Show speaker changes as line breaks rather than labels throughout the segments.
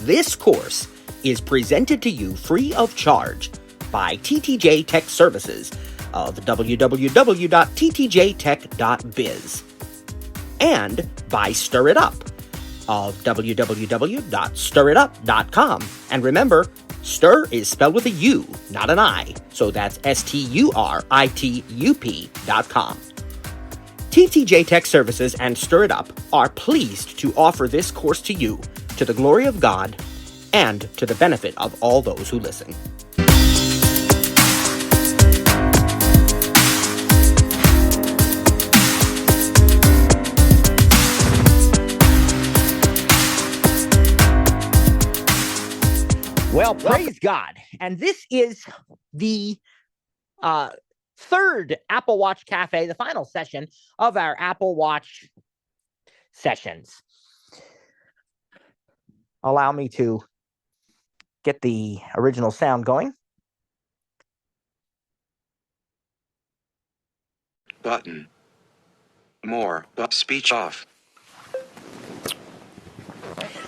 This course is presented to you free of charge by TTJ Tech Services of www.ttjtech.biz and by Stir It Up of www.stiritup.com. And remember, stir is spelled with a U, not an I, so that's STURITUP.com. TTJ Tech Services and Stir It Up are pleased to offer this course to you, to the glory of God, and to the benefit of all those who listen. Well, praise God. And this is the third Apple Watch Cafe, the final session of our Apple Watch sessions. Allow me to get the original sound going.
Button. More. Speech off.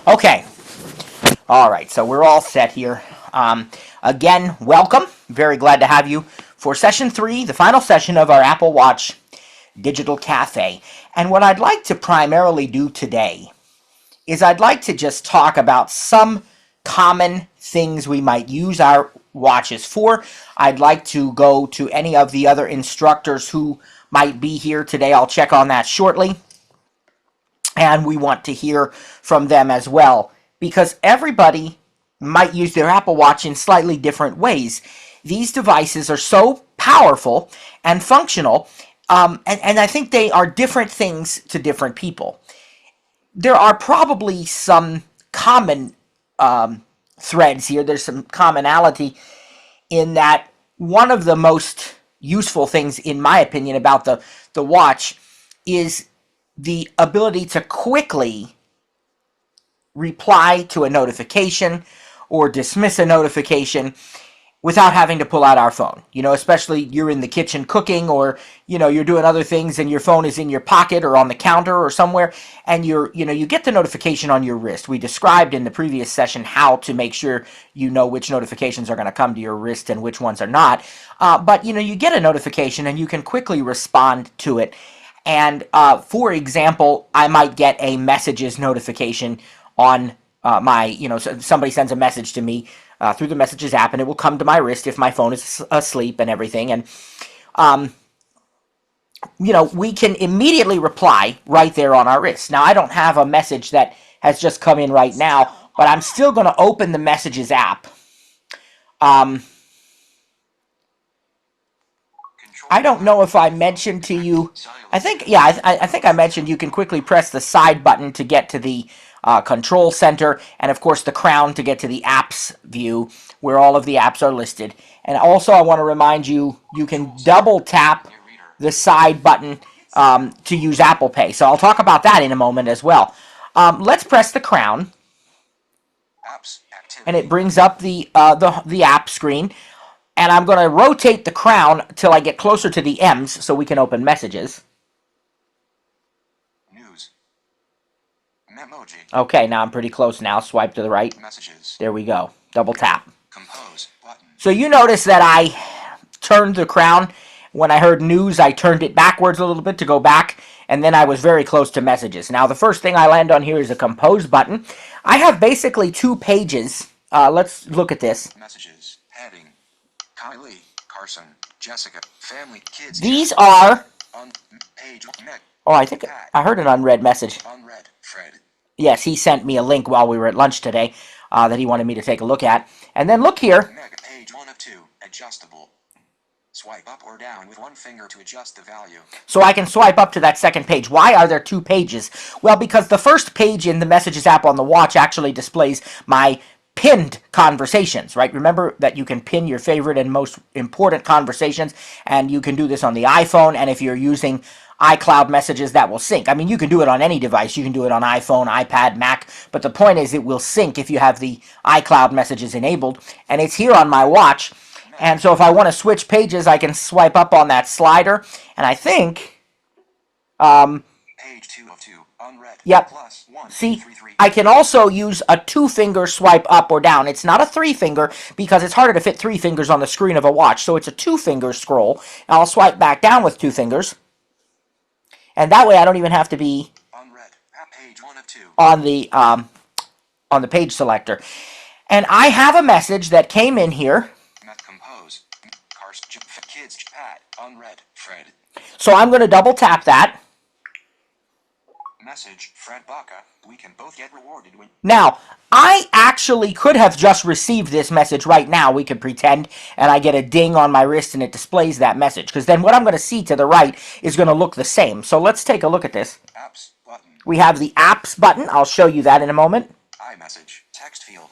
Okay. All right, so we're all set here. Again, welcome. Very glad to have you for session 3, the final session of our Apple Watch Digital Cafe. And what I'd like to primarily do today is I'd like to just talk about some common things we might use our watches for. I'd like to go to any of the other instructors who might be here today. I'll check on that shortly. And we want to hear from them as well, because everybody might use their Apple Watch in slightly different ways. These devices are so powerful and functional, and I think they are different things to different people. There are probably some common threads here. There's some commonality in that one of the most useful things, in my opinion, about the watch is the ability to quickly reply to a notification or dismiss a notification without having to pull out our phone. You know, especially you're in the kitchen cooking, or, you know, you're doing other things and your phone is in your pocket or on the counter or somewhere, and you get the notification on your wrist. We described in the previous session how to make sure you know which notifications are going to come to your wrist and which ones are not. But, you get a notification and you can quickly respond to it. And, for example, I might get a messages notification on my, somebody sends a message to me through the Messages app, and it will come to my wrist if my phone is asleep and everything. And, we can immediately reply right there on our wrist. Now, I don't have a message that has just come in right now, but I'm still going to open the Messages app. I don't know if I mentioned to you, I think I mentioned you can quickly press the side button to get to the control center, and of course the crown to get to the apps view where all of the apps are listed. And also I want to remind you, you can double tap the side button to use Apple Pay. So I'll talk about that in a moment as well. Let's press the crown, and it brings up the app screen. And I'm going to rotate the crown till I get closer to the M's so we can open messages.
News. Memoji.
Okay, now I'm pretty close now. Swipe to the right.
Messages.
There we go. Double tap.
Compose button.
So you notice that I turned the crown. When I heard news, I turned it backwards a little bit to go back. And then I was very close to messages. Now the first thing I land on here is a compose button. I have basically 2 pages. Let's look at this.
Messages. Heading. Kylie, Carson, Jessica, family, kids.
These are...
On page.
Oh, I think I heard an unread message.
Unread. Fred.
Yes, he sent me a link while we were at lunch today that he wanted me to take a look at. And then look here.
Page 1 of 2. Adjustable. Swipe up or down with one finger to adjust the value.
So I can swipe up to that second page. Why are there 2 pages? Well, because the first page in the Messages app on the watch actually displays my pinned conversations, right? Remember that you can pin your favorite and most important conversations, and you can do this on the iPhone, and if you're using iCloud messages, that will sync. I mean, you can do it on any device. You can do it on iPhone, iPad, Mac, but the point is it will sync if you have the iCloud messages enabled, and it's here on my watch. And so if I want to switch pages, I can swipe up on that slider, and I think
Page 2 of 2. Unread.
Yep.
Plus 1.
See,
3, 3.
I can also use a 2-finger swipe up or down. It's not a 3-finger because it's harder to fit 3 fingers on the screen of a watch. So it's a 2-finger scroll. And I'll swipe back down with 2 fingers. And that way I don't even have to be
Unread. Page 1 of 2.
on the page selector. And I have a message that came in here.
Compose. Cars. Kids. Pat. Unread. Fred.
So I'm going to double tap that.
Message. Fred Baca. We can both get rewarded when...
Now, I actually could have just received this message right now. We could pretend, and I get a ding on my wrist and it displays that message. Because then what I'm going to see to the right is going to look the same. So let's take a look at this.
Apps. Button.
We have the apps button. I'll show you that in a moment.
iMessage. Text field.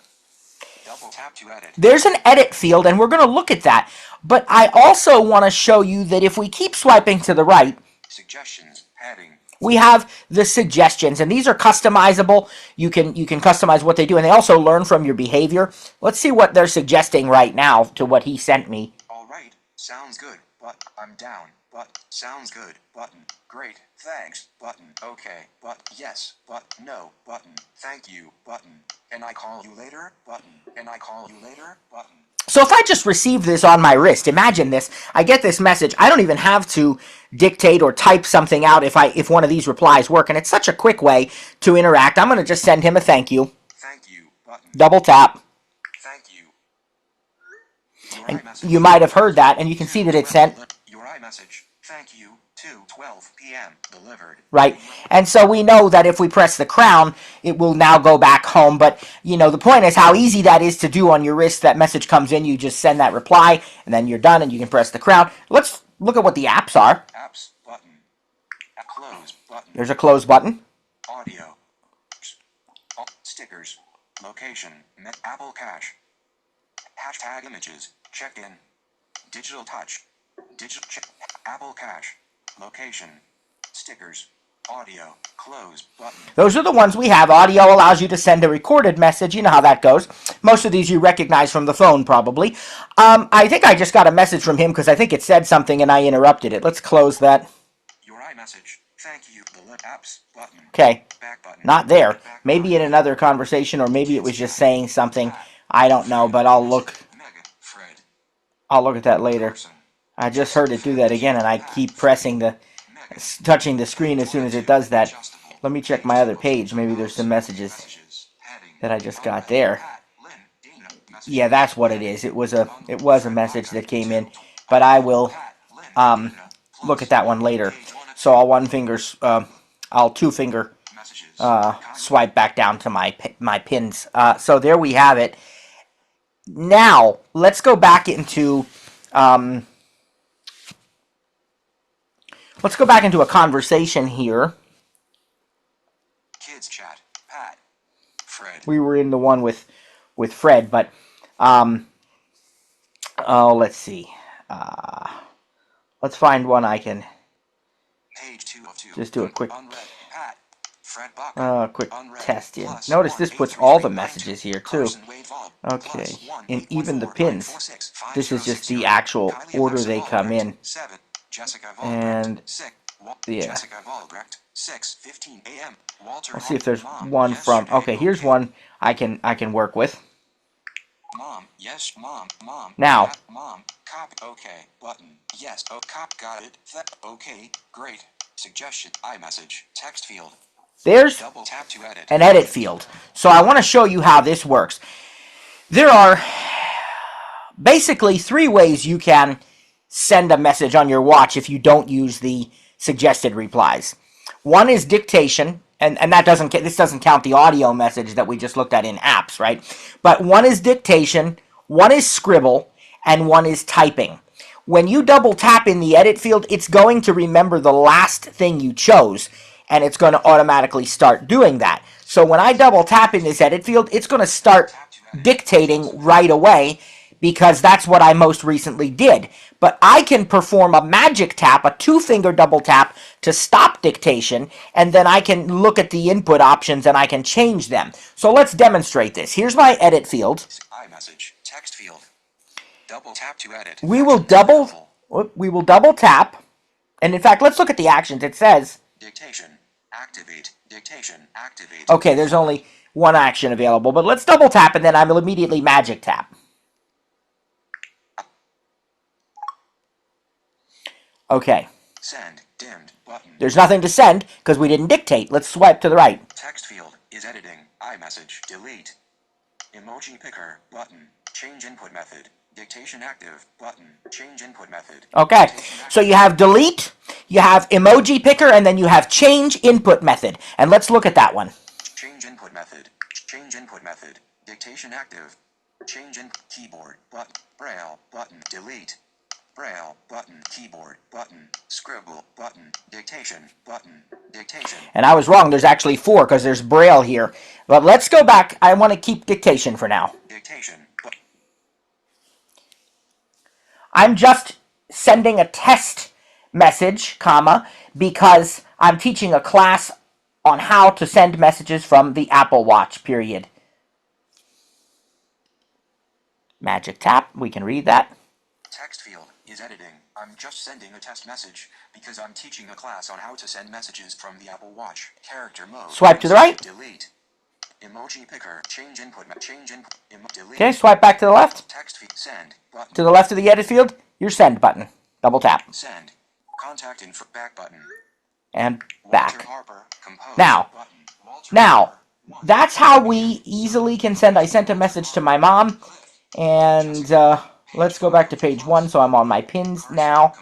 Double tap to edit.
There's an edit field, and we're going to look at that. But I also want to show you that if we keep swiping to the right,
Suggestions. Heading.
we have the suggestions, and these are customizable. You can customize what they do, and they also learn from your behavior. Let's see what they're suggesting right now to what he sent me.
All right. Sounds good. But I'm down. But sounds good. Button. Great. Thanks. Button. Okay. But yes. But no. Button. Thank you. Button. Can I call you later? Button. Can I call you later? Button.
So if I just receive this on my wrist, imagine this. I get this message. I don't even have to dictate or type something out if one of these replies work, and it's such a quick way to interact. I'm going to just send him a thank you.
Thank you. Button.
Double tap.
Thank you. Your
And
iMessage.
you might have heard that, and you can see that it's sent.
Your iMessage. Thank you. 2:12 p.m. Delivered.
Right, and so we know that if we press the crown, it will now go back home. But, you know, the point is how easy that is to do on your wrist. That message comes in, you just send that reply, and then you're done, and you can press the crown. Let's look at what the apps are.
Apps. Button. Close. Button.
There's a close button.
Audio. Stickers. Location. Apple Cache. Hashtag images. Check in. Digital touch. Digital check. Apple Cache. Location. Stickers. Audio. Close button.
Those are the ones we have. Audio allows you to send a recorded message. You know how that goes. Most of these you recognize from the phone, probably. I think I just got a message from him because I think it said something and I interrupted it. Let's close that.
Your iMessage. Thank you. The apps button.
Okay.
Back button.
Not there.
Back
Maybe
button.
in another conversation, or maybe it was just saying something. I don't know, but I'll look.
Mega. Fred.
I'll look at that later.
Person.
I just heard it do that again, and I keep pressing touching the screen as soon as it does that.
Adjustable.
Let me check my other page. Maybe there's some messages
Messages. Heading.
that I just got there.
Pat, Lynn, Dina. Messages.
Yeah, that's what it is. It was a message that came in, but I will
Pat, Lynn, Dina.
look at that one later.
Page 1 of
So I'll 2-finger
messages.
swipe back down to my pins. So there we have it. Now let's go back into a conversation here.
Kids chat. Pat. Fred.
We were in the one with Fred, but let's see. Let's find one I can
Page 2 of 2.
just do a quick
Unread. Pat. Fred Baca.
quick
Unread.
test in.
Plus
Notice
1,
this
8,
puts
3,
all
3,
the
9,
messages
2.
here too.
Carson Wade Vaughn.
Okay,
Plus 1,
and
8,
even the
4, 9,
pins.
4, 6, 5,
This is
0,
just
6,
the
0.
actual
Kylie
order
Alexa
they come
Volbrecht,
in.
7. Jessica
And,
Volbrecht. 6.
yeah.
Jessica Volbrecht. 6:15 a.m. Walter.
Let's see if there's
Mom,
one from.
yesterday,
Okay, here's one I can work with.
Mom, yes, mom,
Now.
yeah, mom, copy, okay, button, yes, oh, cop, got it, okay, great, suggestion, iMessage, text field,
There's
double tap to edit,
an edit field. So I want to show you how this works. There are basically 3 ways you can send a message on your watch if you don't use the suggested replies. One is dictation, and this doesn't count the audio message that we just looked at in apps, right? But one is dictation, one is scribble, and one is typing. When you double tap in the edit field, it's going to remember the last thing you chose, and it's going to automatically start doing that. So when I double tap in this edit field, it's going to start dictating right away, because that's what I most recently did. But I can perform a magic tap, a 2-finger double tap, to stop dictation, and then I can look at the input options and I can change them. So let's demonstrate this. Here's my edit field.
iMessage, text field, double tap to edit,
We will double tap, and in fact, let's look at the actions. It says
dictation, Activate. Dictation. Activate.
Okay, there's only one action available, but let's double tap and then I will immediately magic tap. Okay.
Send. Dimmed. Button.
There's nothing to send because we didn't dictate. Let's swipe to the right.
Text field is editing. iMessage. Delete. Emoji picker. Button. Change input method. Dictation active. Button. Change input method.
Okay,
Dictation
so you have delete, you have emoji picker, and then you have change input method. And let's look at that one.
Change input method. Change input method. Dictation active. Change in keyboard. Button. Braille. Button. Delete. Braille. Button. Keyboard. Button. Scribble. Button. Dictation. Button. Dictation.
And I was wrong, there's actually 4 because there's Braille here. But let's go back. I want to keep dictation for now.
Dictation.
I'm just sending a test message, comma, because I'm teaching a class on how to send messages from the Apple Watch, period. Magic tap, we can read that.
Text field is editing. I'm just sending a test message because I'm teaching a class on how to send messages from the Apple Watch. Character mode.
Swipe to the right.
Delete. Emoji picker. Change input. Change input. Delete.
Okay, swipe back to the left.
Text field. Send. Button.
To the left of the edit field, your send button. Double tap.
Send. Contact info. Back button.
And
Walter
back.
Harper. Compose.
Now,
Button. Walter
Now,
Harper.
that's how we easily can send. I sent a message to my mom, and let's go back to page 1, so I'm on my pins now.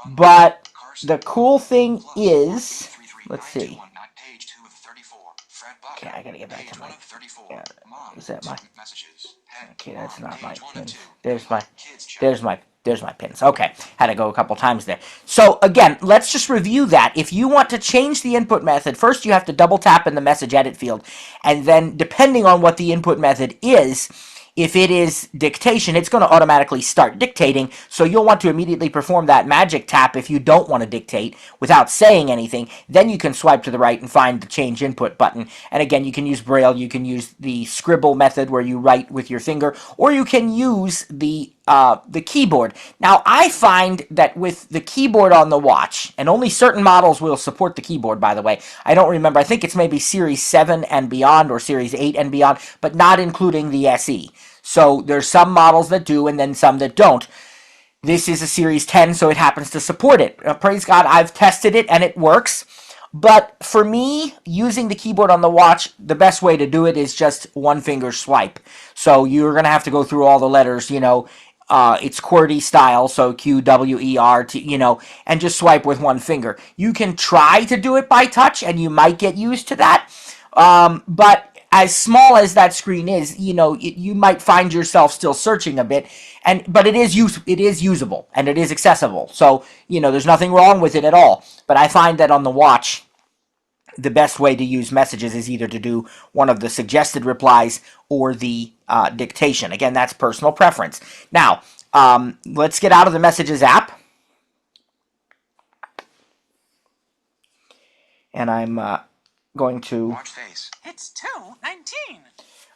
But the cool thing is, let's see. Okay, I gotta get back to my. Yeah, is that my? Okay, that's not my pins. There's my pins. Okay, had to go a couple times there. So again, let's just review that. If you want to change the input method, first you have to double tap in the message edit field, and then depending on what the input method is, if it is dictation, it's going to automatically start dictating, so you'll want to immediately perform that magic tap if you don't want to dictate without saying anything. Then you can swipe to the right and find the change input button. And again, you can use Braille, you can use the scribble method where you write with your finger, or you can use the keyboard. Now, I find that with the keyboard on the watch, and only certain models will support the keyboard, by the way. I don't remember. I think it's maybe Series 7 and beyond, or Series 8 and beyond, but not including the SE. So there's some models that do, and then some that don't. This is a Series 10, so it happens to support it. Praise God, I've tested it, and it works. But for me, using the keyboard on the watch, the best way to do it is just one finger swipe. So you're going to have to go through all the letters, you know. It's QWERTY style, so QWERT, you know, and just swipe with one finger. You can try to do it by touch, and you might get used to that. But as small as that screen is, you know, you might find yourself still searching a bit, but it is usable, and it is accessible. So, you know, there's nothing wrong with it at all. But I find that on the watch, the best way to use messages is either to do one of the suggested replies or the dictation. Again, that's personal preference. Now, let's get out of the Messages app. And I'm going to...
Watch face.
It's 2:19.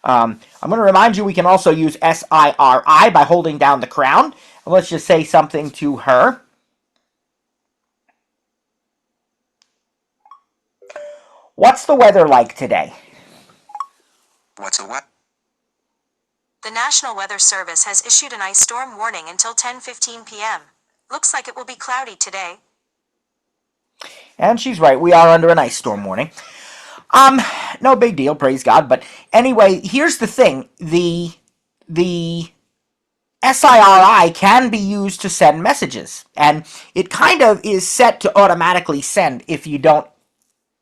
I'm going to remind you we can also use SIRI by holding down the crown. Let's just say something to her. What's the weather like today?
What's a what?
The National Weather Service has issued an ice storm warning until 10:15 p.m. Looks like it will be cloudy today.
And she's right, we are under an ice storm warning. No big deal, praise God. But anyway, here's the thing. The SIRI can be used to send messages. And it kind of is set to automatically send if you don't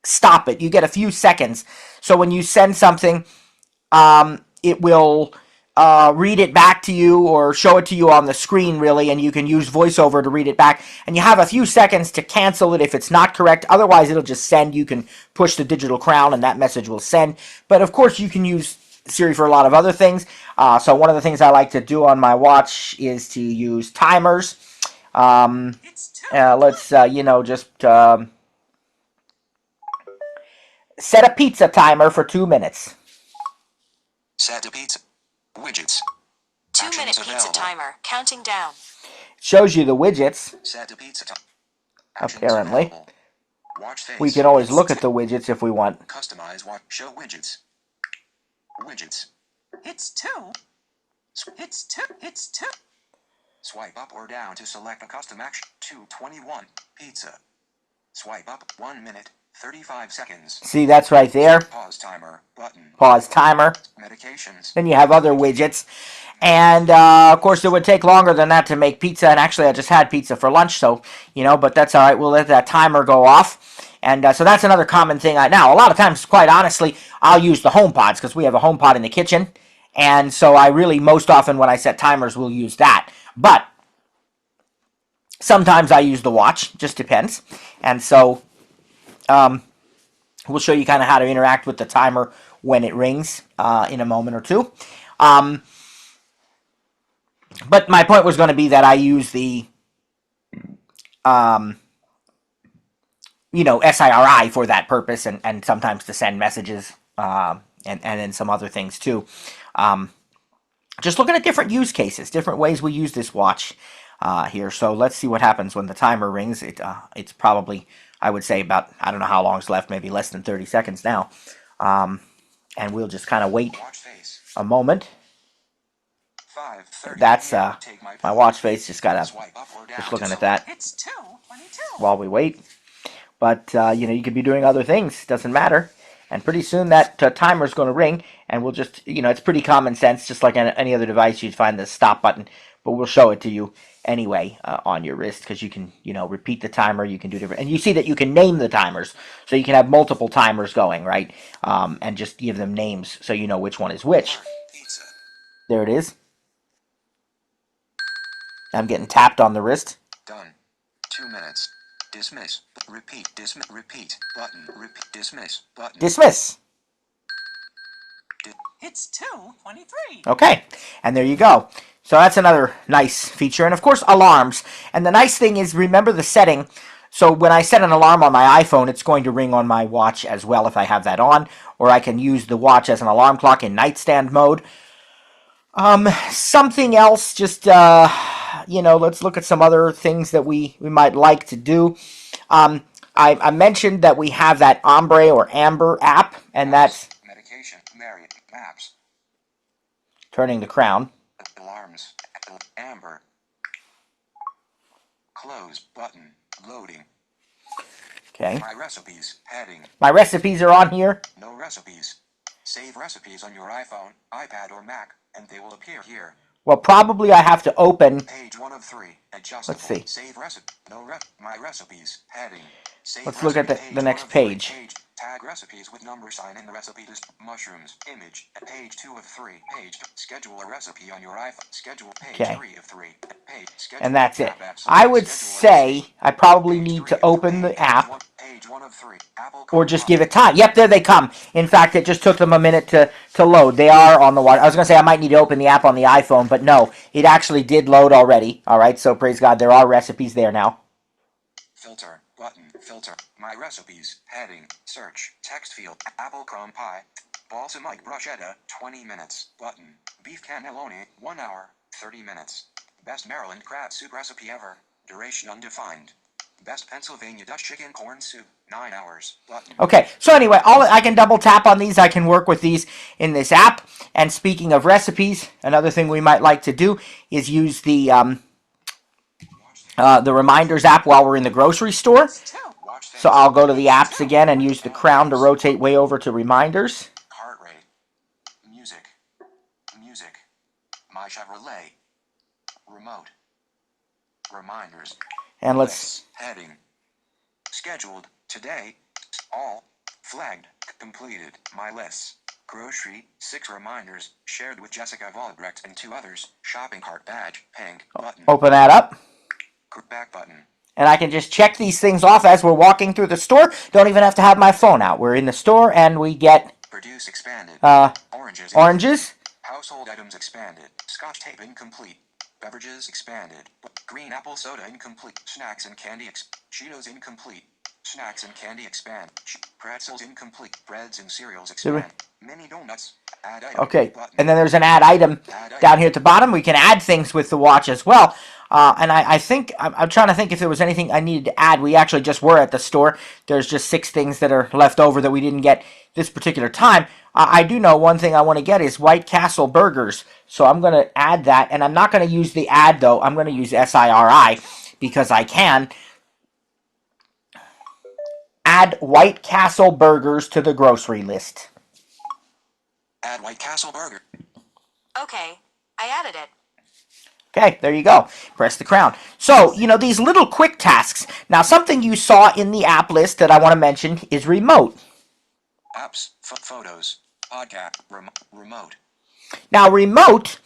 stop it. You get a few seconds. So when you send something, it will read it back to you or show it to you on the screen, really, and you can use VoiceOver to read it back. And you have a few seconds to cancel it if it's not correct. Otherwise, it'll just send. You can push the digital crown and that message will send. But of course, you can use Siri for a lot of other things. So one of the things I like to do on my watch is to use timers. Let's, just set a pizza timer for 2 minutes.
Set a pizza. Widgets.
2-minute
Actions
pizza
available.
timer, counting down.
Shows you the widgets.
Set a pizza time.
Apparently.
Watch face.
We can always look at the widgets if we want.
Customize watch. Show widgets. Widgets.
It's 2. It's 2. It's 2.
Swipe up or down to select a custom action. 2:21. Pizza. Swipe up 1 minute, 35 seconds.
See, that's right there.
Pause timer button.
Pause timer.
Medications.
Then you have other widgets. And, of course, it would take longer than that to make pizza. And actually, I just had pizza for lunch, so, but that's all right. We'll let that timer go off. And so that's another common thing. Now, a lot of times, quite honestly, I'll use the HomePods because we have a HomePod in the kitchen. And so I really, most often when I set timers, will use that. But sometimes I use the watch. Just depends. And so we'll show you kind of how to interact with the timer when it rings in a moment or two. But my point was going to be that I use the, SIRI for that purpose and sometimes to send messages and then some other things too. Just looking at different use cases, different ways we use this watch here. So let's see what happens when the timer rings. It's probably, I would say, about, I don't know how long is left, maybe less than 30 seconds now. And we'll just kind of wait a moment. That's my watch face. Just looking at that
It's 2:22.
while we wait. But you could be doing other things. Doesn't matter. And pretty soon that timer is going to ring, and we'll just it's pretty common sense. Just like any other device, you'd find the stop button, but we'll show it to you anyway on your wrist because you can repeat the timer. You can do different, and you see that you can name the timers, so you can have multiple timers going, right? And just give them names so you know which one is which.
Pizza.
There it is. I'm getting tapped on the wrist.
Done. 2 minutes. Dismiss. Repeat. Dismiss. Repeat. Button. Repeat. Dismiss. Button.
Dismiss.
It's 2:23.
Okay, and there you go. So that's another nice feature. And of course, alarms. And the nice thing is, remember the setting. So when I set an alarm on my iPhone, it's going to ring on my watch as well if I have that on. Or I can use the watch as an alarm clock in nightstand mode. Something else, just, let's look at some other things that we might like to do. I mentioned that we have that Ombre or Amber app, and that's
Medication. Marriott. Maps.
turning the crown.
Alarms. Amber. Close. Button. Loading.
Okay.
My recipes. Heading.
My recipes are on here.
No recipes. Save recipes on your iPhone, iPad, or Mac, and they will appear here.
Well, probably I have to open.
Page 1 of 3. Adjustable.
Let's see.
Save recipe. My recipes. Heading. Save
Let's look at the next
1 of 3.
page.
Tag recipes with number sign in the recipe list. Mushrooms. Image. At page 2 of 3. Page. Schedule a recipe on your iPhone. Schedule page
Okay.
3 of 3. Page. Schedule
And that's it.
tab apps.
I would
Schedule a recipe.
say I probably
Page
need
3
to
of
open the
page
app
1, page 1 of 3. Apple
or just
Car-
give it time. Yep, there they come. In fact, it just took them a minute to load. They are on the watch. I was going to say I might need to open the app on the iPhone, but no, it actually did load already. All right, so praise God, there are recipes there now.
Filter. Button. Filter. My recipes. Heading. Search. Text field. Apple crumb pie. Balsamic bruschetta. 20 minutes. Button. Beef cannelloni. 1 hour. 30 minutes. Best Maryland crab soup recipe ever. Duration undefined. Best Pennsylvania Dutch chicken corn soup. 9 hours. Button.
Okay, so anyway, I can double tap on these. I can work with these in this app. And speaking of recipes, another thing we might like to do is use the reminders app while we're in the grocery store.
It's 2.
Watch things.
So I'll go to the apps again and use the crown to rotate way over to reminders.
Heart rate. Music. Music. My Chevrolet. Remote. Reminders.
And let's
Lists. Heading. Scheduled. Today. All. Flagged. Completed. My lists. Grocery. 6 reminders. Shared with Jessica Voldrecht and 2 others. Shopping cart badge. Pink. Button.
open that up.
Back button.
And I can just check these things off as we're walking through the store. Don't even have to have my phone out. We're in the store and we get
Produce expanded. Oranges.
oranges.
Household items expanded. Scotch tape incomplete. Beverages expanded. Green apple soda incomplete. Snacks and candy Cheetos incomplete. Snacks and candy expand. Pretzels incomplete. Breads and cereals expand. Mini donuts. Add item.
Okay,
Button.
and then there's an add item
Add item.
down here at the bottom. We can add things with the watch as well. And I think, I'm trying to think if there was anything I needed to add. We actually just were at the store. There's just 6 things that are left over that we didn't get this particular time. I do know one thing I want to get is White Castle Burgers. So I'm going to add that. And I'm not going to use the add, though. I'm going to use SIRI because I can. Add White Castle Burgers to the grocery list.
Add White Castle Burger.
Okay, I added it.
Okay, there you go. Press the crown. So, these little quick tasks. Now, something you saw in the app list that I want to mention is remote.
Apps. Photos. Podcast. Remote.
Now, remote,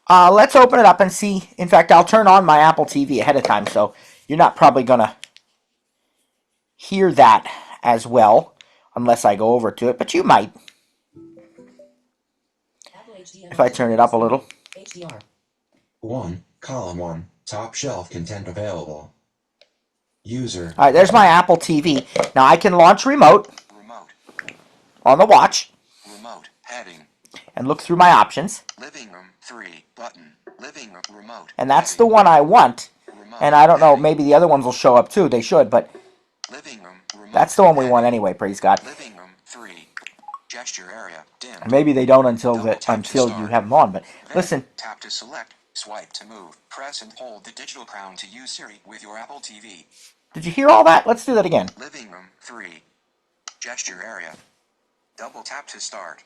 let's open it up and see. In fact, I'll turn on my Apple TV ahead of time, so you're not probably going to hear that as well, unless I go over to it, but you might. If I turn it up a little.
1. Column 1. Top shelf content available. User.
All right, there's my Apple TV. Now, I can launch remote
Remote.
on the watch
Remote. Heading.
and look through my options.
Living room 3 button. Living room remote.
And that's the one I want.
Remote.
And I don't know,
Heading.
maybe the other ones will show up too. They should, but
Living room remote.
that's the one we
Heading.
want anyway, praise God.
Living room 3. Gesture area dim.
Maybe they don't until
Double tap to
you
start.
have them on. But
Then
listen,
tap to select. Swipe to move. Press and hold the digital crown to use Siri with your Apple TV.
did you hear all that? Let's do that again.
Living room 3. Gesture area. Double tap to start.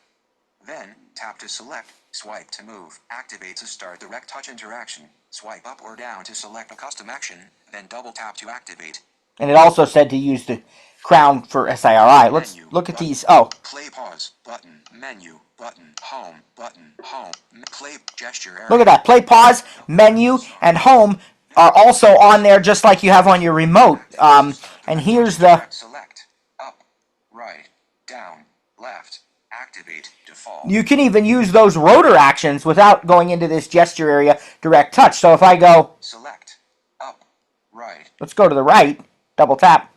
Then, tap to select. Swipe to move. Activate to start direct touch interaction. Swipe up or down to select a custom action. Then double tap to activate.
And it also said to use the crown for SIRI. Let's
Menu,
look at
button.
these. Oh,
Play pause. Button. Menu. Button. Home. Button. Home. Play gesture area.
look at that. Play, pause, menu, and home are also on there just like you have on your remote. And here's the...
Select. Up. Right. Down. Left. Activate. Default.
You can even use those rotor actions without going into this gesture area direct touch. So if I go,
Select. Up. Right.
let's go to the right, double tap.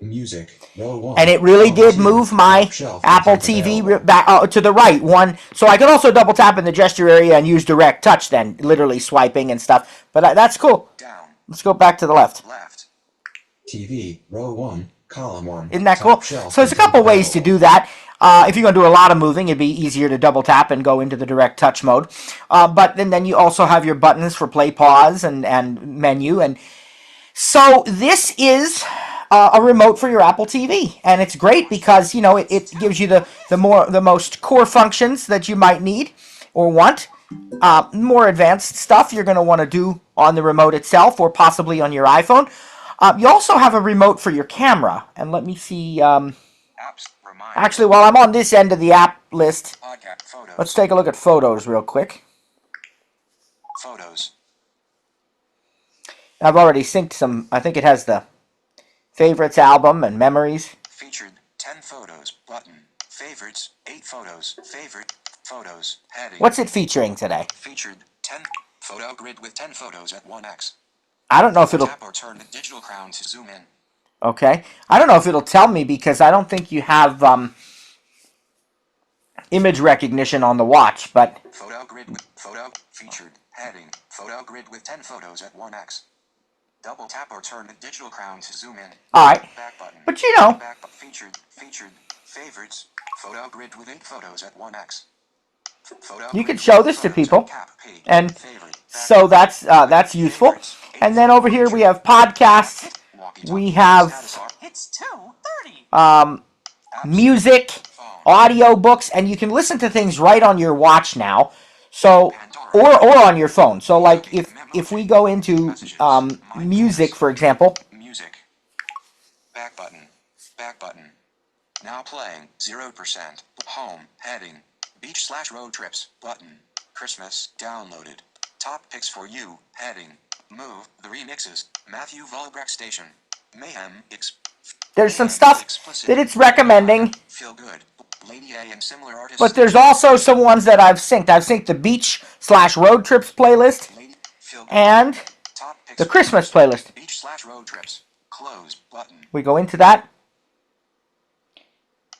Music. Row 1.
And it really
Column
did
2,
move my
top shelf
Apple
content
TV
available.
back to the right one. So I could also double tap in the gesture area and use direct touch then, literally swiping and stuff. But that's cool.
Down.
Let's go back to the left.
Left.
TV. Row 1. Column 1.
Isn't that
top
cool?
shelf
So there's a
content
couple ways to
available.
do that. If you're going to do a lot of moving, it'd be easier to double tap and go into the direct touch mode. But then you also have your buttons for play, pause, and menu. And so this is a remote for your Apple TV, and it's great because it gives you the most core functions that you might need or want. More advanced stuff you're going to want to do on the remote itself or possibly on your iPhone. You also have a remote for your camera, and let me see.
Apps. Remind.
Actually, while I'm on this end of the app list,
Podcast. Photos.
let's take a look at photos real quick.
Photos.
I've already synced some. I think it has the favorites album and memories.
Featured 10 photos. Button. Favorites. 8 photos. Favorite. Photos. Heading.
What's it featuring today?
Featured 10. Photo grid with 10 photos at 1x.
I don't know if it'll...
Tap or turn the digital crown to zoom in.
Okay. I don't know if it'll tell me because I don't think you have image recognition on the watch, but...
Photo grid with photo featured heading. Photo grid with 10 photos at 1x. Double tap or turn the digital crown to zoom in.
Alright.
Back button.
But you know,
Back featured favorites. Photo grid with 8 photos at 1x. Photo
you
grid
can
with
show
8
this to
photos
people,
at cap, P,
and
favorite, back
so that's useful. And then over here we have podcasts,
walkie-talkie,
we have
status bar,
It's 2:30.
apps,
music,
phone,
audio books, and you can listen to things right on your watch now. So,
Pandora,
or on your phone. So, like if we go into music, for example,
music. Back button. Back button. Now playing 0%. Home heading. Beach/road trips button. Christmas downloaded. Top picks for you heading. Move the remixes. Matthew Volbrecht Station. Mayhem
there's some stuff that it's recommending,
Feel good. Lady A and similar artists.
but there's also some ones that I've synced. I've synced the beach/road trips playlist
Lady Feel good.
and
Top picks
the
for
Christmas
you.
playlist.
Beach/road trips. Close button.
We go into that.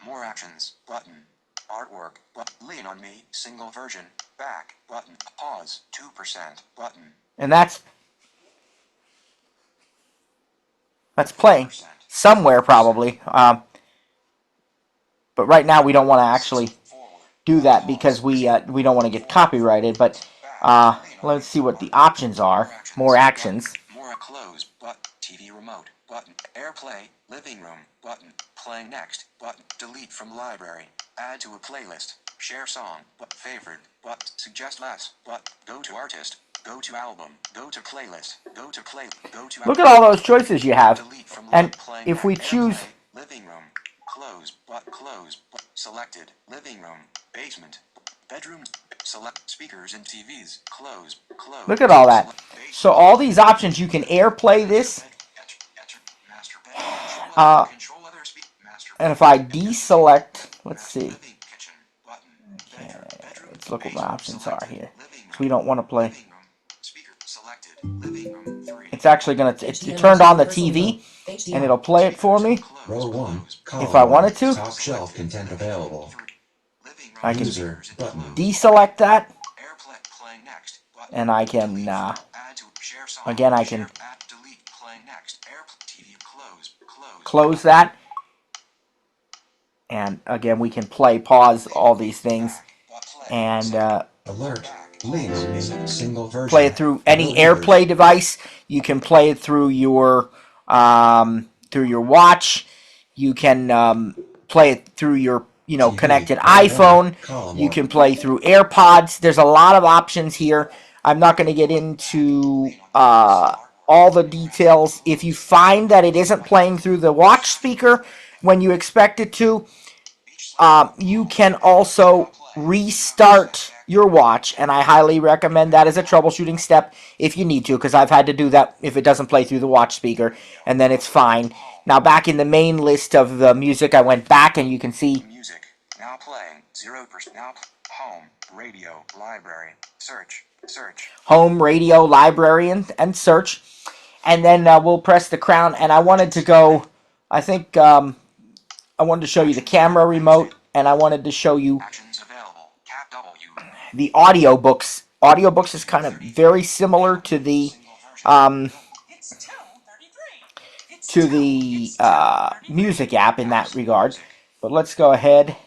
More actions button. artwork, but lean on me, single version, back, button, pause, 2%, button,
And that's playing
4%,
somewhere probably. But right now we don't want to actually
forward,
do that because we don't want to get copyrighted. But let's see what the options are. More actions.
More close, but TV remote, button, AirPlay, living room, button, playing next, button, delete from library, add to a playlist, share song, but favored, but suggest less, but go to artist, go to album, go to playlist, go to play, go to.
Look at all those choices you have.
Delete from
And
playing
if we
next,
choose
AirPlay, living room, close, but selected, living room, basement, bedroom, select speakers and TVs, close.
Look at all that. So all these options, you can AirPlay this. And if I deselect, let's see. Okay, let's look what my options are here. So we don't want to play. It's actually going to, it turned on the TV and it'll play it for me.
Row 1, column
If I wanted
1,
to.
top shelf content available.
I can
User button.
deselect that. And I can, again, I can close that. And again, we can play, pause all these things. And
Alert. Lean on me, single version.
play it through any
Delivered.
AirPlay device. You can play it through your watch. You can play it through your
TV,
connected
row 1,
iPhone.
column
You
1.
can play through AirPods. There's a lot of options here. I'm not going to get into all the details. If you find that it isn't playing through the watch speaker when you expect it to, you can also restart your watch, and I highly recommend that as a troubleshooting step if you need to, because I've had to do that if it doesn't play through the watch speaker, and then it's fine. Now back in the main list of the music, I went back and you can see
Music, now playing, 0%, now, home, radio, library, search,
home, radio, library, and search. And then we'll press the crown, and I wanted to go, I think I wanted to show you the camera remote, and I wanted to show you
actions available, cap W,
the audiobooks. Audiobooks is kind of very similar to the
It's 2:33.
music app in that regard. But let's go ahead.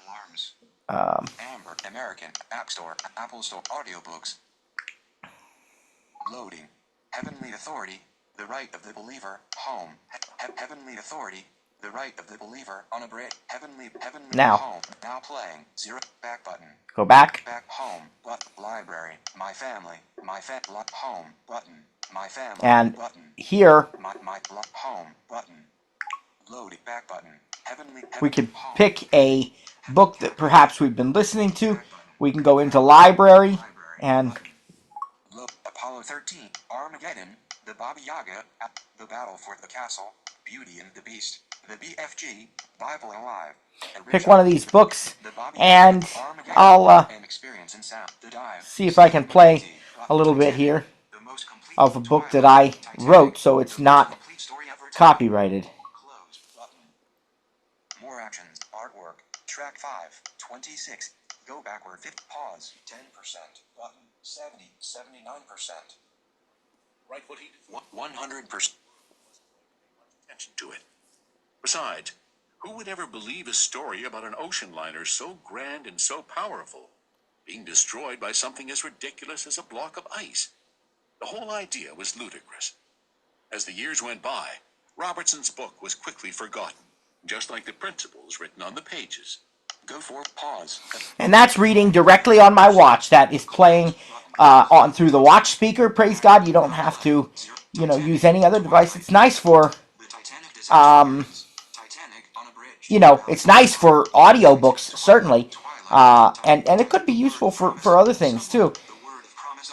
alarms,
Um,
Amber, American, App Store, Apple Store, audiobooks, loading, Heavenly Authority, The Right of the Believer, home, Heavenly Authority, The Right of the Believer, on a break, Heavenly,
Now.
home, now playing, 0, back button,
go back.
home, but, library, my family, home, button, my family,
And
button,
here
home, button, loading, back button,
we could
home,
pick a book that perhaps we've been listening to. We can go into library and
Apollo 13, Armageddon, the Baba Yaga, the Battle for the Castle, Beauty and the Beast, the BFG, Bible Alive.
pick one of these books,
The Baba
and
Yaga, Armageddon,
I'll
and Experience in Sound, The Dive,
see if I can play a little bit here
the most complete
of a book that I wrote, so it's not
complete story ever told.
copyrighted.
Close button. More actions, artwork, track 5, 26, go backward 50, pause, 10%, button, 70, 79%.
Right what he did.
100%.
Attention to it. Besides, who would ever believe a story about an ocean liner so grand and so powerful being destroyed by something as ridiculous as a block of ice? The whole idea was ludicrous. As the years went by, Robertson's book was quickly forgotten, just like the principles written on the pages.
Go for pause.
And that's reading directly on my watch. That is playing on through the watch speaker. Praise God, you don't have to, use any other device. It's nice for,
The Titanic disaster. Titanic on a bridge.
it's nice for audiobooks certainly, and it could be useful for other things too.
The word of promise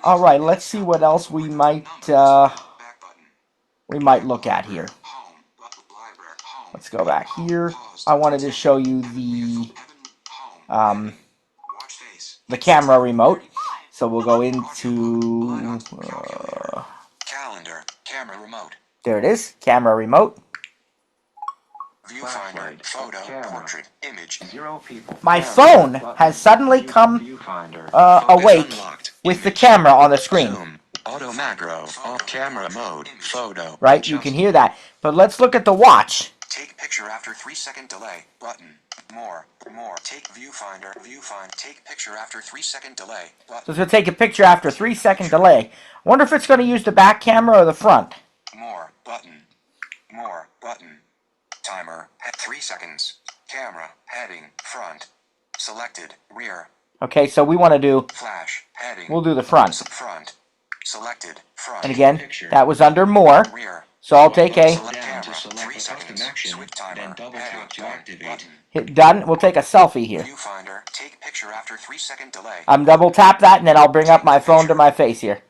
All right, let's see what else we might
back button.
look at here.
Home, library, home.
Let's go back here. I wanted to show you
Home. Watch face.
the camera remote. So we'll go into
Calendar. Camera remote.
there it is, camera remote.
Viewfinder,
flashlight,
photo,
camera.
portrait, image.
0 people.
My
Camera,
phone
button,
has suddenly
view-
come
Viewfinder.
Focus
awake
unlocked.
with the
Image.
camera on the screen.
Zoom, auto macro, off camera mode, photo.
Right? You can hear that. But let's look at the watch.
Take picture after 3-second delay, button. More. Take viewfinder, take picture after 3-second delay,
So
button.
it's going to take a picture after 3-second delay. I wonder if it's going to use the back camera or the front.
More, button. Timer, at 3 seconds. Camera, heading, front. Selected, rear.
Okay, so we want to do,
Flash, heading.
we'll do the front.
Front. Selected, front.
And again,
Picture.
that was under more.
Rear.
So I'll take a,
Select
Down
camera,
to select
3
a
seconds.
custom action,
Switch timer,
then double
heading,
tap to
done,
activate.
button.
hit done. We'll take a selfie here.
Viewfinder, take picture after 3-second delay.
I'm double tap that and then I'll bring up my phone to my face here.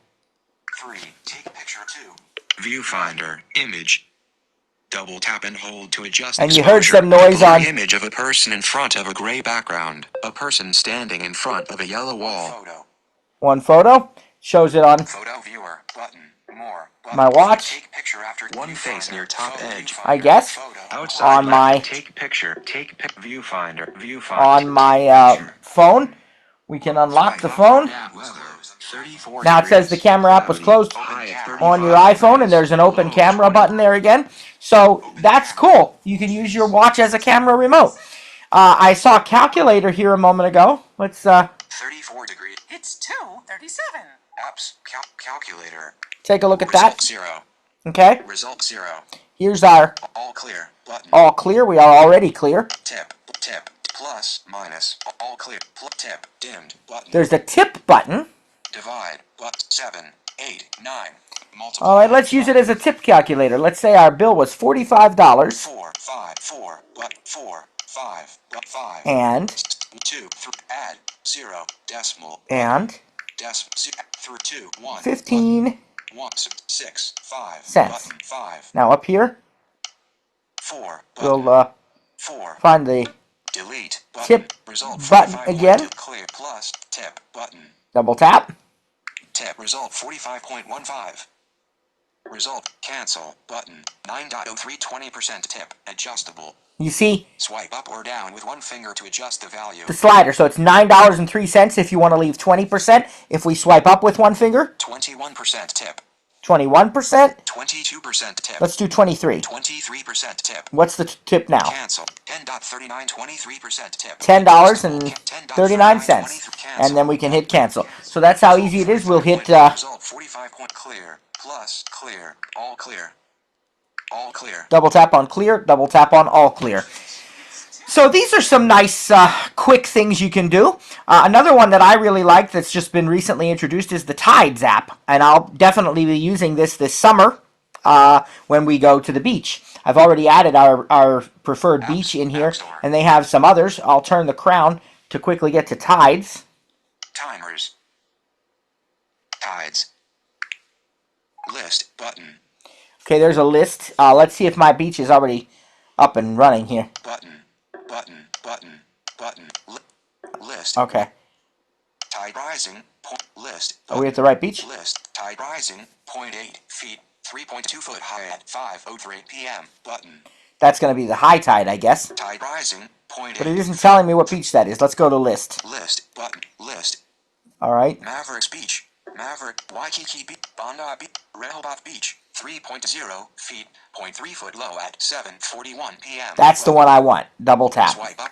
3. Take picture 2. Viewfinder, image. Double tap and hold to adjust
And you
exposure.
heard some noise
Blurry
on-
image of a person in front of a gray background. A person standing in front of a yellow wall. Photo.
One photo. Shows it on
Photo viewer. Button. More. Button.
my watch.
Take picture after one face near top edge.
I guess.
Photo.
On my
Take picture. Viewfinder.
on my phone. We can unlock the phone. Now it says the camera app was closed on your iPhone, and there's an open camera button there again. So that's cool. You can use your watch as a camera remote. I saw a calculator here a moment ago. Let's
34 degrees.
It's 2:37.
Apps. Calculator.
take a look at
Result
that.
0.
Okay,
Result 0.
here's our
All clear. Button.
all clear. We are already clear.
Tip. Plus. Minus. All clear. Tip. Dimmed. Button.
There's the tip button.
Divide. 7. 8. 9. Multiply.
All right, let's use it as a tip calculator. Let's say our bill was $45
4. 5. 4. 4. 5. 5.
and
2. 3. Add. 0. Decimal.
and
Through 2. 1.
15
1. 6. 5.
cents.
Button. 5.
Now up here,
4. Button.
we'll
4.
find the
Delete. Button.
tip
Result
button
45.
again.
Clear. Plus. Tip. Button.
Double tap.
Tip. Result 45.15. Result. Cancel. Button. 9.03 20% tip. Adjustable.
You see
Swipe up or down with one finger to adjust the value.
the slider. So it's $9.03 if you want to leave 20%. If we swipe up with one finger,
21% tip.
21%.
22% tip.
Let's do 23.
23% tip.
What's the tip now?
Cancel. 10.39 23% tip.
$10.39. And then we can hit cancel. So that's how easy it is. We'll hit
Result 45 point clear. Plus clear. All clear. All clear.
double tap on clear, double tap on all clear. So these are some nice quick things you can do. Another one that I really like that's just been recently introduced is the Tides app. And I'll definitely be using this summer when we go to the beach. I've already added our preferred beach in here, and they have some others. I'll turn the crown to quickly get to Tides.
Timers. Tides. List button.
Okay, there's a list. Let's see if my beach is already up and running here.
Button. List.
Okay.
Tide rising. List.
Are we at the right beach?
List. Tide rising. 0.8 feet. 3.2 foot high at 5:03 p.m. Button.
That's going to be the high tide, I guess.
Tide rising. 0.8.
But it isn't telling me what beach that is. Let's go to list.
List button. List.
All right.
Mavericks Beach. Maverick. Waikiki Beach. Bondi Beach. Rehoboth Beach. 3.0 feet. 0.3 foot low at 7:41 p.m.
That's the one I want. Double tap.
Swipe up.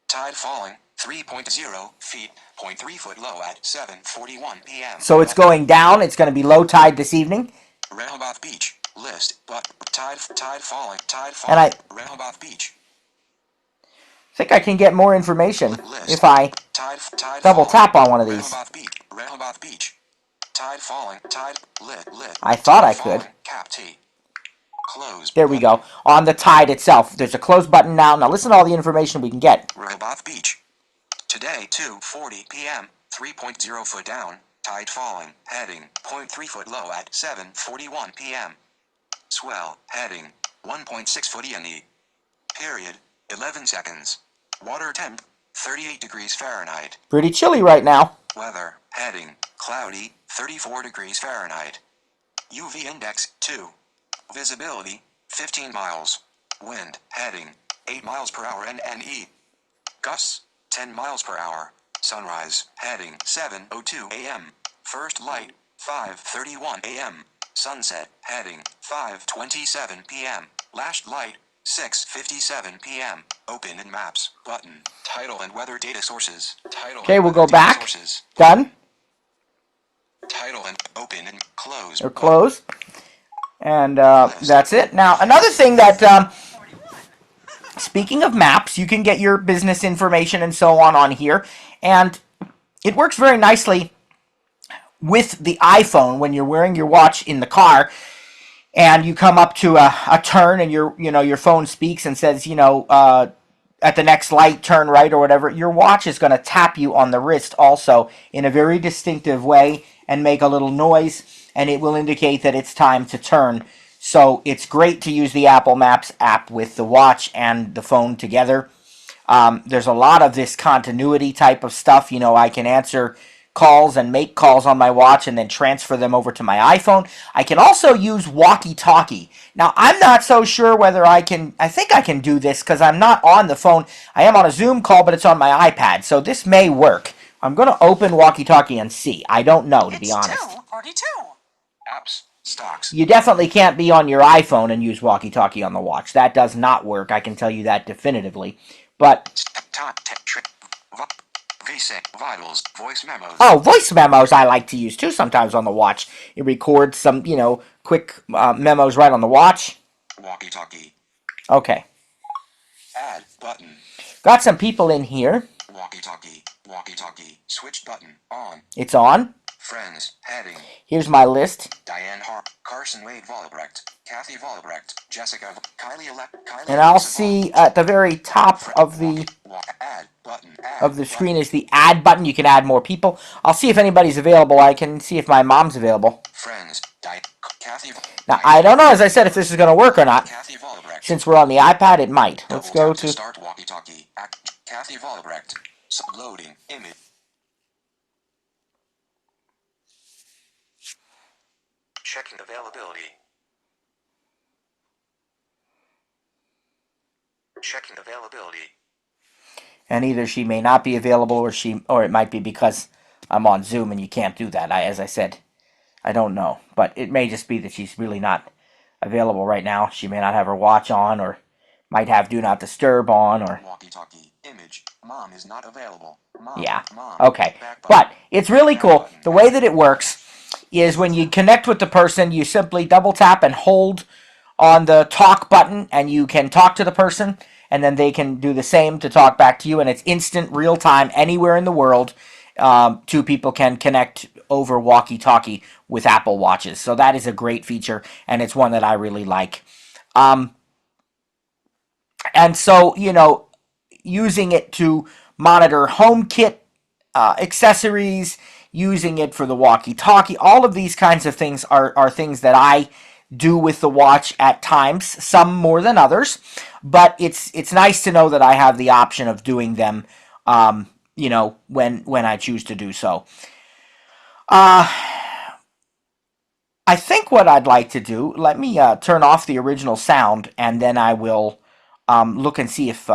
Tide falling. 3.0 feet. 0.3 foot low at 7:41 p.m.
So it's going down. It's going to be low tide this evening.
Rehoboth Beach. List. But tide falling.
And I
Rehoboth Beach.
think I can get more information
List.
if I
Tide
double
falling.
tap on one of these.
Rehoboth Beach. Tide falling. Tide lit.
I thought I
Falling.
could.
Cap T. Close.
There we go. On the tide itself. There's a close button now. Now listen to all the information we can get.
Rehoboth Beach. Today 2:40 p.m. 3.0 foot down. Tide falling. Heading 0.3 foot low at 7:41 p.m. Swell. Heading 1.6 foot in the period 11 seconds. Water temp 38 degrees Fahrenheit.
Pretty chilly right now.
Weather. Heading cloudy 34 degrees Fahrenheit. UV index 2. Visibility 15 miles. Wind, heading, 8 miles per hour NNE. Gusts, 10 miles per hour. Sunrise, heading, 7:02 a.m. First light, 5:31 a.m. Sunset, heading, 5:27 p.m. Last light, 6:57 p.m. Open in maps, button. Title and weather data sources. Title
Okay,
and
we'll
weather
go
data
back.
sources.
Done.
Title and open and close.
Or close. And that's it. Now, another thing that,
41.
speaking of maps, you can get your business information and so on here. And it works very nicely with the iPhone when you're wearing your watch in the car and you come up to a turn and your phone speaks and says, at the next light, turn right or whatever. Your watch is going to tap you on the wrist also in a very distinctive way and make a little noise, and it will indicate that it's time to turn. So it's great to use the Apple Maps app with the watch and the phone together. There's a lot of this continuity type of stuff. I can answer calls and make calls on my watch and then transfer them over to my iPhone. I can also use walkie-talkie. Now, I'm not so sure whether I think I can do this because I'm not on the phone. I am on a Zoom call, but it's on my iPad, so this may work. I'm going to open walkie-talkie and see. I don't know, to be
It's
honest.
2:42.
Apps, stocks.
You definitely can't be on your iPhone and use walkie-talkie on the watch. That does not work. I can tell you that definitively. But
Vitals, voice memos.
oh, voice memos I like to use too sometimes on the watch. It records some, quick memos right on the watch.
Walkie-talkie.
Okay.
Add button.
Got some people in here.
Walkie-talkie. Walkie-talkie. Switch button. On.
It's on.
Friends. Heading.
Here's my list.
Diane Hart. Carson Wade Vollebrecht. Kathy Vollebrecht. Jessica. Kylie Kylie.
And I'll see at the very top of the
Add button. Add
of the screen is the add button. You can add more people. I'll see if anybody's available. I can see if my mom's available.
Friends. Kathy.
Now, I don't know, as I said, if this is going to work or not.
Kathy Vollebrecht.
Since we're on the iPad, it might. Let's
Double
go
tap
to...
start walkie-talkie. Kathy Vollebrecht. Loading image. Checking availability. Checking availability.
And either she may not be available or it might be because I'm on Zoom and you can't do that. As I said, I don't know. But it may just be that she's really not available right now. She may not have her watch on or might have Do Not Disturb on or...
Walkie-talkie. Image. Mom is not available. Mom.
Yeah.
Mom.
Okay.
Back button.
But it's really cool. The way that it works is when you connect with the person, you simply double tap and hold on the talk button and you can talk to the person and then they can do the same to talk back to you, and it's instant, real time, anywhere in the world. Two people can connect over walkie-talkie with Apple Watches. So that is a great feature, and it's one that I really like. And so, using it to monitor HomeKit accessories, using it for the walkie-talkie, all of these kinds of things are things that I do with the watch at times, some more than others, but it's nice to know that I have the option of doing them, when I choose to do so. I think what I'd like to do, let me turn off the original sound, and then I will look and see if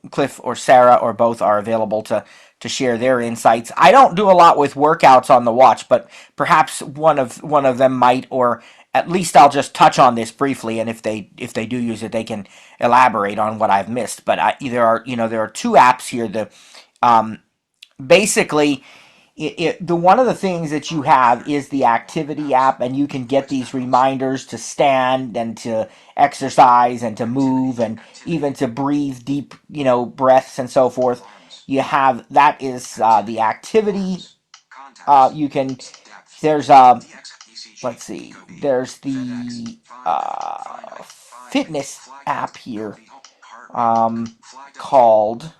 Cliff or Sarah or both are available to share their insights. I don't do a lot with workouts on the watch, but perhaps one of them might, or at least I'll just touch on this briefly, and if they do use it, they can elaborate on what I've missed. But there are two apps here. Basically, one of the things that you have is the activity app, and you can get these reminders to stand and to exercise and to move and even to breathe deep, breaths and so forth. You have, that is the activity. There's let's see, there's the fitness app here called,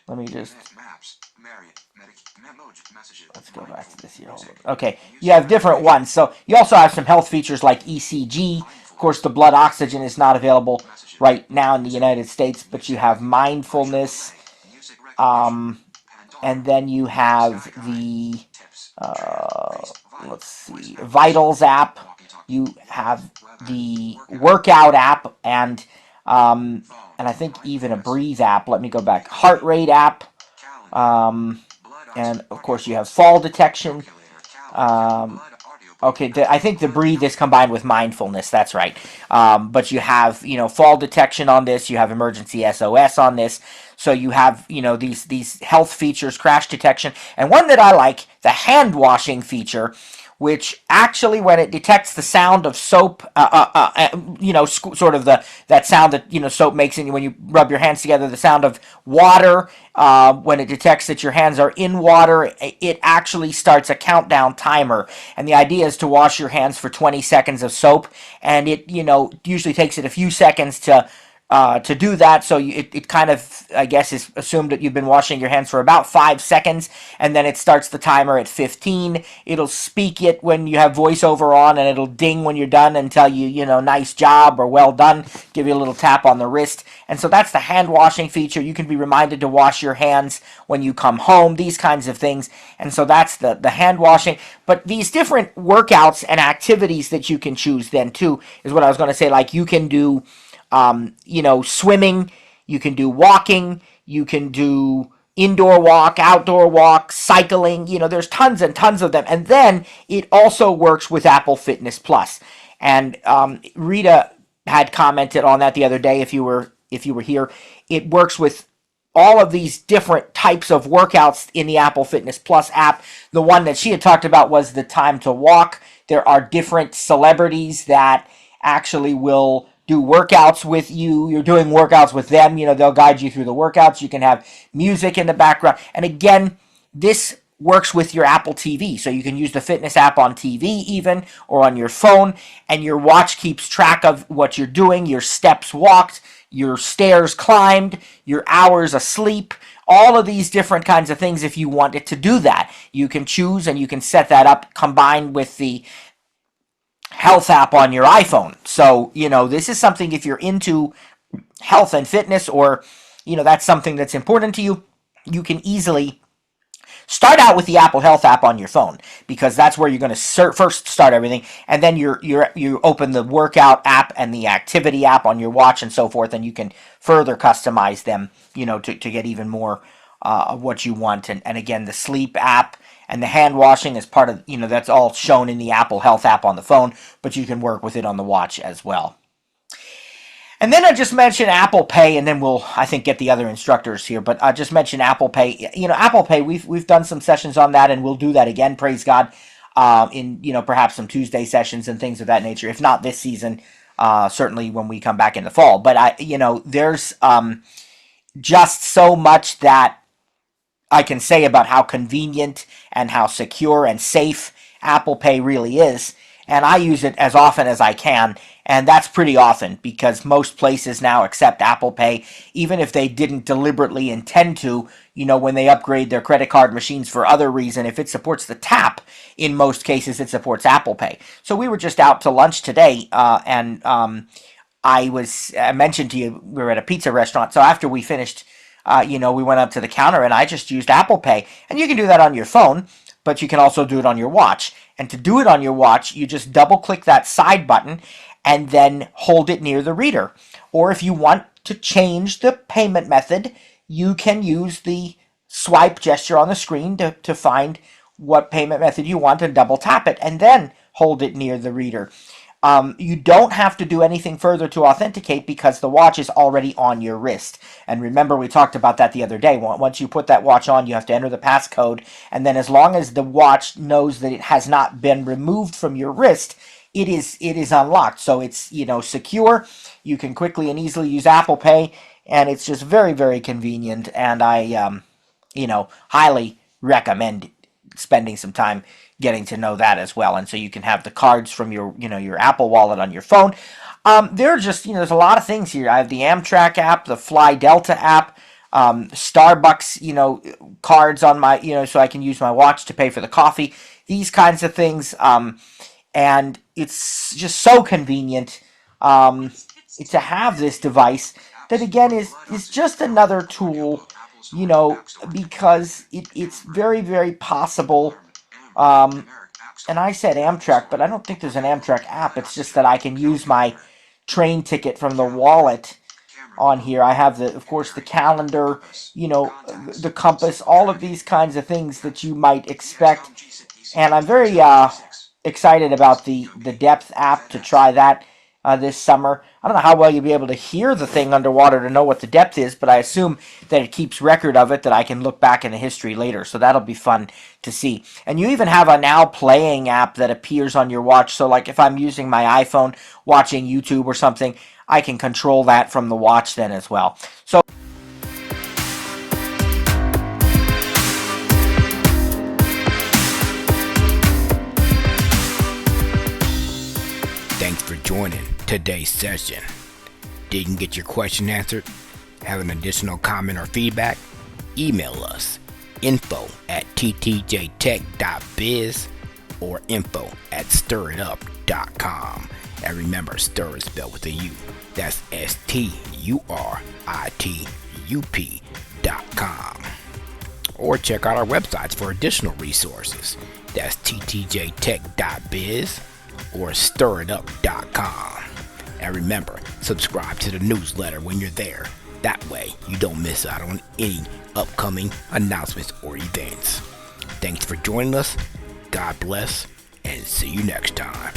let me just, let's go back to this here. Okay, you have different ones. So you also have some health features like ECG. Of course, the blood oxygen is not available right now in the United States, but you have mindfulness. And then you have the, let's see, Vitals app. You have the workout app, and and I think even a Breathe app. Let me go back. Heart rate app. And of course you have fall detection. Okay, I think the Breathe is combined with mindfulness. That's right. But you have, fall detection on this. You have emergency SOS on this. So you have, these health features, crash detection, and one that I like, the hand washing feature, which actually, when it detects the sound of soap, sort of that sound that soap makes when you rub your hands together, the sound of water, when it detects that your hands are in water, it actually starts a countdown timer. And the idea is to wash your hands for 20 seconds of soap, and it usually takes it a few seconds to do that. So it kind of, I guess, is assumed that you've been washing your hands for about 5 seconds, and then it starts the timer at 15. It'll speak it when you have voiceover on, and it'll ding when you're done and tell you, nice job or well done, give you a little tap on the wrist. And so that's the hand washing feature. You can be reminded to wash your hands when you come home, these kinds of things. And so that's the hand washing. But these different workouts and activities that you can choose then too is what I was going to say. Like you can do swimming, you can do walking, you can do indoor walk, outdoor walk, cycling, there's tons and tons of them. And then it also works with Apple Fitness Plus. And Rita had commented on that the other day if you were here. It works with all of these different types of workouts in the Apple Fitness Plus app. The one that she had talked about was the time to walk. There are different celebrities that actually will do workouts with you. You're doing workouts with them. They'll guide you through the workouts. You can have music in the background. And again, this works with your Apple TV. So you can use the fitness app on TV even, or on your phone, and your watch keeps track of what you're doing, your steps walked, your stairs climbed, your hours asleep, all of these different kinds of things. If you want it to do that, you can choose and you can set that up combined with the health app on your iPhone. So, this is something, if you're into health and fitness, or, that's something that's important to you, you can easily start out with the Apple Health app on your phone, because that's where you're going to first start everything, and then you open the workout app and the activity app on your watch and so forth, and you can further customize them, to get even more of what you want. And again, the sleep app and the hand washing is part of, that's all shown in the Apple Health app on the phone, but you can work with it on the watch as well. And then I just mentioned Apple Pay, and then we'll, I think, get the other instructors here. But I just mentioned Apple Pay. Apple Pay, we've done some sessions on that, and we'll do that again, praise God, in, perhaps some Tuesday sessions and things of that nature. If not this season, certainly when we come back in the fall. But, there's just so much that I can say about how convenient and how secure and safe Apple Pay really is. And I use it as often as I can, and that's pretty often, because most places now accept Apple Pay, even if they didn't deliberately intend to. When they upgrade their credit card machines for other reason, if it supports the tap, in most cases it supports Apple Pay. So we were just out to lunch today, and I mentioned to you, we were at a pizza restaurant, so after we finished, we went up to the counter, and I just used Apple Pay. And you can do that on your phone, but you can also do it on your watch. And to do it on your watch, you just double-click that side button and then hold it near the reader. Or if you want to change the payment method, you can use the swipe gesture on the screen to find what payment method you want and double-tap it, and then hold it near the reader. You don't have to do anything further to authenticate, because the watch is already on your wrist. And remember, we talked about that the other day. Once you put that watch on, you have to enter the passcode, and then as long as the watch knows that it has not been removed from your wrist, it is unlocked. So it's, secure. You can quickly and easily use Apple Pay, and it's just very, very convenient. And I, highly recommend spending some time getting to know that as well. And so you can have the cards from your Apple Wallet on your phone. There are just, there's a lot of things here. I have the Amtrak app, the Fly Delta app, Starbucks, cards on my, so I can use my watch to pay for the coffee, these kinds of things. And it's just so convenient to have this device that, again, is just another tool, because it's very, very possible. And I said Amtrak, but I don't think there's an Amtrak app. It's just that I can use my train ticket from the wallet on here. I have of course, the calendar, the compass, all of these kinds of things that you might expect. And I'm very excited about the Depth app to try that this summer. I don't know how well you'll be able to hear the thing underwater to know what the depth is, but I assume that it keeps record of it, that I can look back in the history later. So that'll be fun to see. And you even have a Now Playing app that appears on your watch. So like if I'm using my iPhone watching YouTube or something, I can control that from the watch then as well. So
thanks for joining today's session. Didn't get your question answered? Have an additional comment or feedback? Email us info@ttjtech.biz or info@stiritup.com. And remember, stir is spelled with a U. That's STURITUP.com. Or check out our websites for additional resources. That's ttjtech.biz or stiritup.com. And remember, subscribe to the newsletter when you're there. That way, you don't miss out on any upcoming announcements or events. Thanks for joining us. God bless, and see you next time.